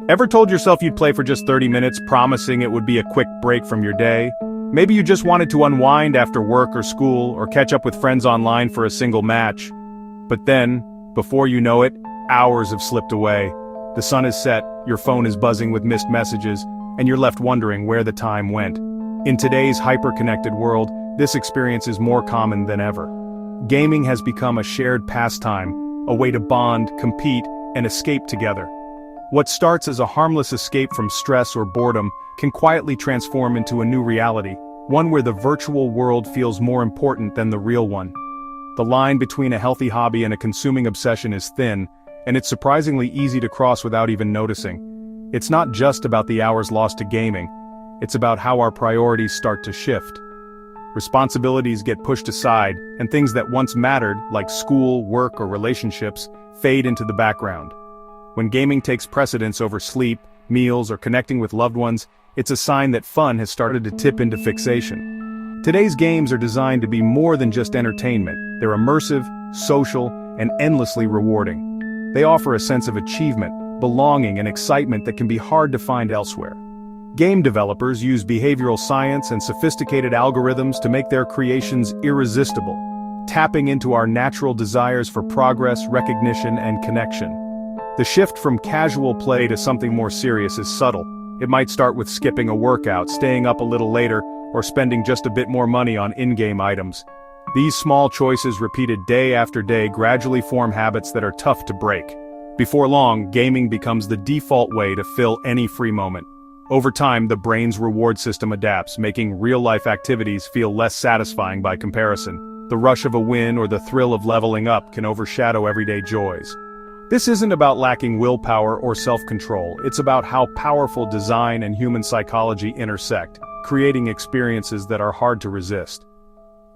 Ever told yourself you'd play for just 30 minutes, promising it would be a quick break from your day? Maybe you just wanted to unwind after work or school, or catch up with friends online for a single match. But then, before you know it, hours have slipped away. The sun is set, your phone is buzzing with missed messages, and you're left wondering where the time went. In today's hyper-connected world, this experience is more common than ever. Gaming has become a shared pastime, a way to bond, compete, and escape together. What starts as a harmless escape from stress or boredom can quietly transform into a new reality, one where the virtual world feels more important than the real one. The line between a healthy hobby and a consuming obsession is thin, and it's surprisingly easy to cross without even noticing. It's not just about the hours lost to gaming, it's about how our priorities start to shift. Responsibilities get pushed aside, and things that once mattered, like school, work, or relationships, fade into the background. When gaming takes precedence over sleep, meals, or connecting with loved ones, it's a sign that fun has started to tip into fixation. Today's games are designed to be more than just entertainment. They're immersive, social, and endlessly rewarding. They offer a sense of achievement, belonging, and excitement that can be hard to find elsewhere. Game developers use behavioral science and sophisticated algorithms to make their creations irresistible, tapping into our natural desires for progress, recognition, and connection. The shift from casual play to something more serious is subtle. It might start with skipping a workout, staying up a little later, or spending just a bit more money on in-game items. These small choices repeated day after day gradually form habits that are tough to break. Before long, gaming becomes the default way to fill any free moment. Over time, the brain's reward system adapts, making real-life activities feel less satisfying by comparison. The rush of a win or the thrill of leveling up can overshadow everyday joys. This isn't about lacking willpower or self-control, it's about how powerful design and human psychology intersect, creating experiences that are hard to resist.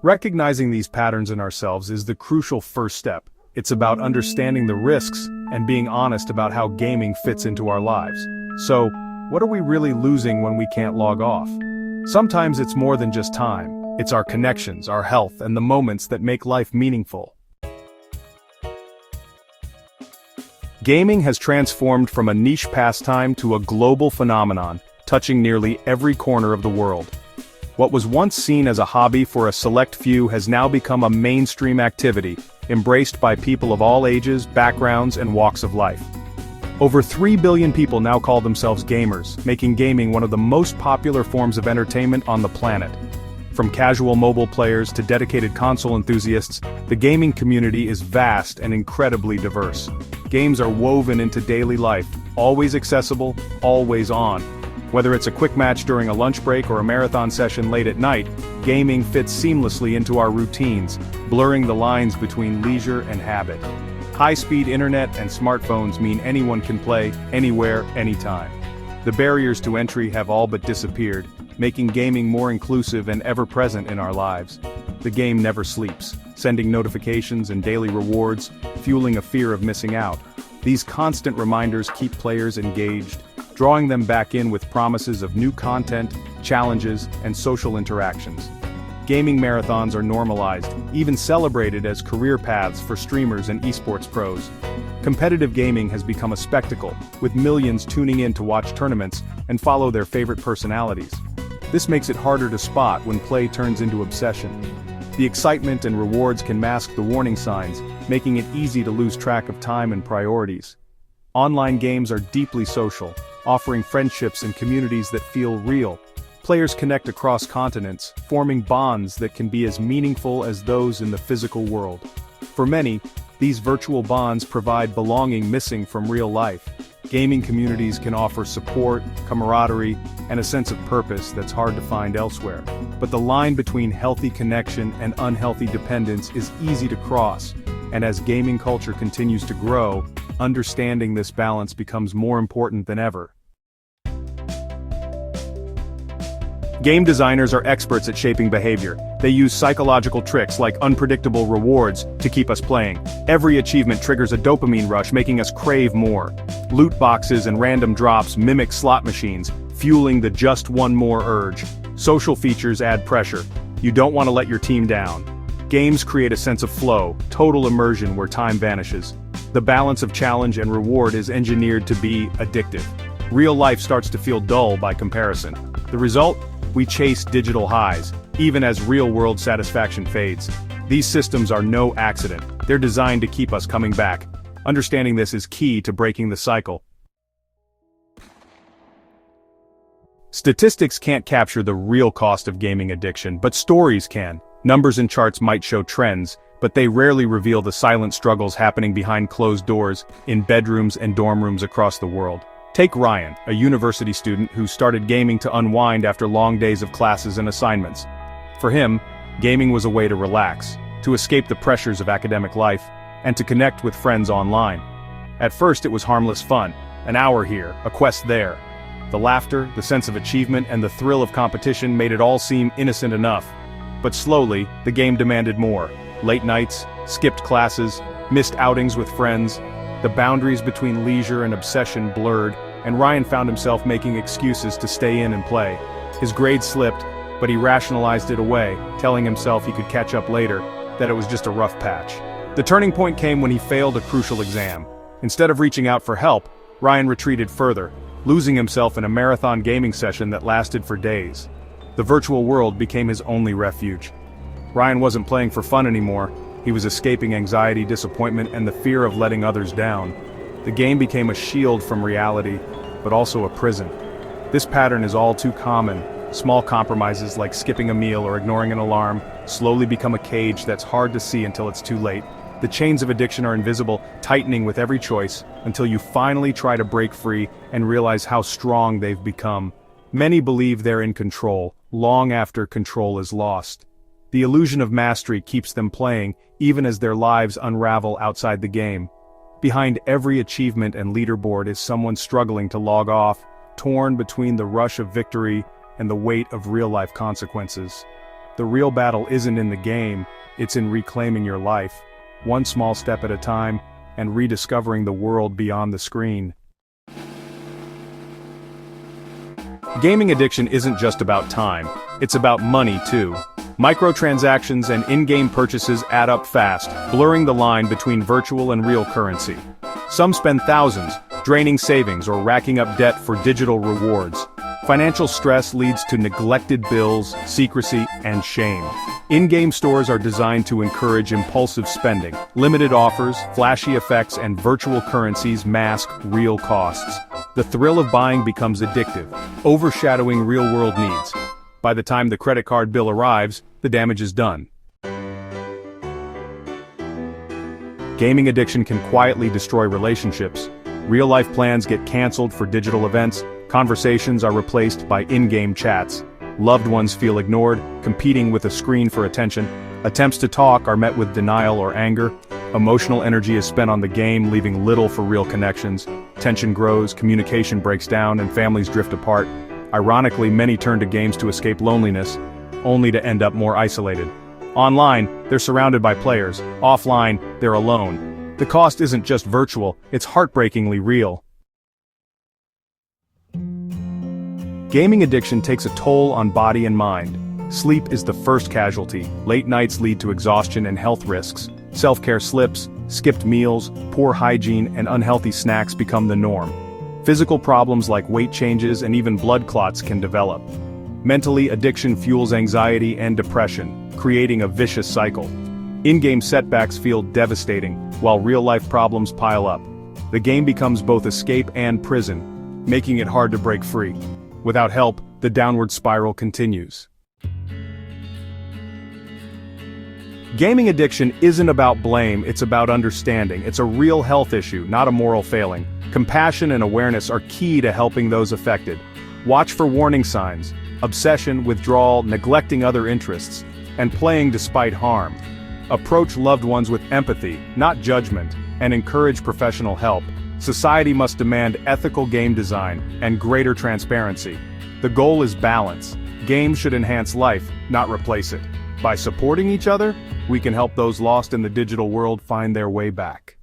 Recognizing these patterns in ourselves is the crucial first step. It's about understanding the risks and being honest about how gaming fits into our lives. So, what are we really losing when we can't log off? Sometimes it's more than just time. It's our connections, our health, and the moments that make life meaningful. Gaming has transformed from a niche pastime to a global phenomenon, touching nearly every corner of the world. What was once seen as a hobby for a select few has now become a mainstream activity, embraced by people of all ages, backgrounds, and walks of life. Over 3 billion people now call themselves gamers, making gaming one of the most popular forms of entertainment on the planet. From casual mobile players to dedicated console enthusiasts, the gaming community is vast and incredibly diverse. Games are woven into daily life, always accessible, always on. Whether it's a quick match during a lunch break or a marathon session late at night, gaming fits seamlessly into our routines, blurring the lines between leisure and habit. High-speed internet and smartphones mean anyone can play, anywhere, anytime. The barriers to entry have all but disappeared, making gaming more inclusive and ever-present in our lives. The game never sleeps, sending notifications and daily rewards, fueling a fear of missing out. These constant reminders keep players engaged, drawing them back in with promises of new content, challenges, and social interactions. Gaming marathons are normalized, even celebrated as career paths for streamers and esports pros. Competitive gaming has become a spectacle, with millions tuning in to watch tournaments and follow their favorite personalities. This makes it harder to spot when play turns into obsession. The excitement and rewards can mask the warning signs, making it easy to lose track of time and priorities. Online games are deeply social, offering friendships and communities that feel real. Players connect across continents, forming bonds that can be as meaningful as those in the physical world. For many, these virtual bonds provide belonging missing from real life. Gaming communities can offer support, camaraderie, and a sense of purpose that's hard to find elsewhere. But the line between healthy connection and unhealthy dependence is easy to cross, and as gaming culture continues to grow, understanding this balance becomes more important than ever. Game designers are experts at shaping behavior. They use psychological tricks like unpredictable rewards to keep us playing. Every achievement triggers a dopamine rush, making us crave more. Loot boxes and random drops mimic slot machines, fueling the just one more urge. Social features add pressure. You don't want to let your team down. Games create a sense of flow, total immersion where time vanishes. The balance of challenge and reward is engineered to be addictive. Real life starts to feel dull by comparison. The result? We chase digital highs, even as real-world satisfaction fades. These systems are no accident. They're designed to keep us coming back. Understanding this is key to breaking the cycle. Statistics can't capture the real cost of gaming addiction, but stories can. Numbers and charts might show trends, but they rarely reveal the silent struggles happening behind closed doors, in bedrooms and dorm rooms across the world. Take Ryan, a university student who started gaming to unwind after long days of classes and assignments. For him, gaming was a way to relax, to escape the pressures of academic life, and to connect with friends online. At first it was harmless fun, an hour here, a quest there. The laughter, the sense of achievement, and the thrill of competition made it all seem innocent enough. But slowly, the game demanded more. Late nights, skipped classes, missed outings with friends. The boundaries between leisure and obsession blurred, and Ryan found himself making excuses to stay in and play. His grades slipped, but he rationalized it away, telling himself he could catch up later, that it was just a rough patch. The turning point came when he failed a crucial exam. Instead of reaching out for help, Ryan retreated further, losing himself in a marathon gaming session that lasted for days. The virtual world became his only refuge. Ryan wasn't playing for fun anymore. He was escaping anxiety, disappointment, and the fear of letting others down. The game became a shield from reality, but also a prison. This pattern is all too common. Small compromises like skipping a meal or ignoring an alarm slowly become a cage that's hard to see until it's too late. The chains of addiction are invisible, tightening with every choice, until you finally try to break free and realize how strong they've become. Many believe they're in control, long after control is lost. The illusion of mastery keeps them playing, even as their lives unravel outside the game. Behind every achievement and leaderboard is someone struggling to log off, torn between the rush of victory and the weight of real-life consequences. The real battle isn't in the game, it's in reclaiming your life, one small step at a time, and rediscovering the world beyond the screen. Gaming addiction isn't just about time, it's about money too. Microtransactions and in-game purchases add up fast, blurring the line between virtual and real currency. Some spend thousands, draining savings or racking up debt for digital rewards. Financial stress leads to neglected bills, secrecy, and shame. In-game stores are designed to encourage impulsive spending. Limited offers, flashy effects, and virtual currencies mask real costs. The thrill of buying becomes addictive, overshadowing real-world needs. By the time the credit card bill arrives, the damage is done. Gaming addiction can quietly destroy relationships. Real-life plans get canceled for digital events, conversations are replaced by in-game chats. Loved ones feel ignored, competing with a screen for attention. Attempts to talk are met with denial or anger. Emotional energy is spent on the game, leaving little for real connections. Tension grows, communication breaks down, and families drift apart. Ironically, many turn to games to escape loneliness, only to end up more isolated. Online, they're surrounded by players. Offline, they're alone. The cost isn't just virtual, it's heartbreakingly real. Gaming addiction takes a toll on body and mind. Sleep is the first casualty. Late nights lead to exhaustion and health risks. Self-care slips, skipped meals, poor hygiene, and unhealthy snacks become the norm. Physical problems like weight changes and even blood clots can develop. Mentally, addiction fuels anxiety and depression, creating a vicious cycle. In-game setbacks feel devastating, while real-life problems pile up. The game becomes both escape and prison, making it hard to break free. Without help, the downward spiral continues. Gaming addiction isn't about blame, it's about understanding. It's a real health issue, not a moral failing. Compassion and awareness are key to helping those affected. Watch for warning signs: obsession, withdrawal, neglecting other interests, and playing despite harm. Approach loved ones with empathy, not judgment, and encourage professional help. Society must demand ethical game design and greater transparency. The goal is balance. Games should enhance life, not replace it. By supporting each other, we can help those lost in the digital world find their way back.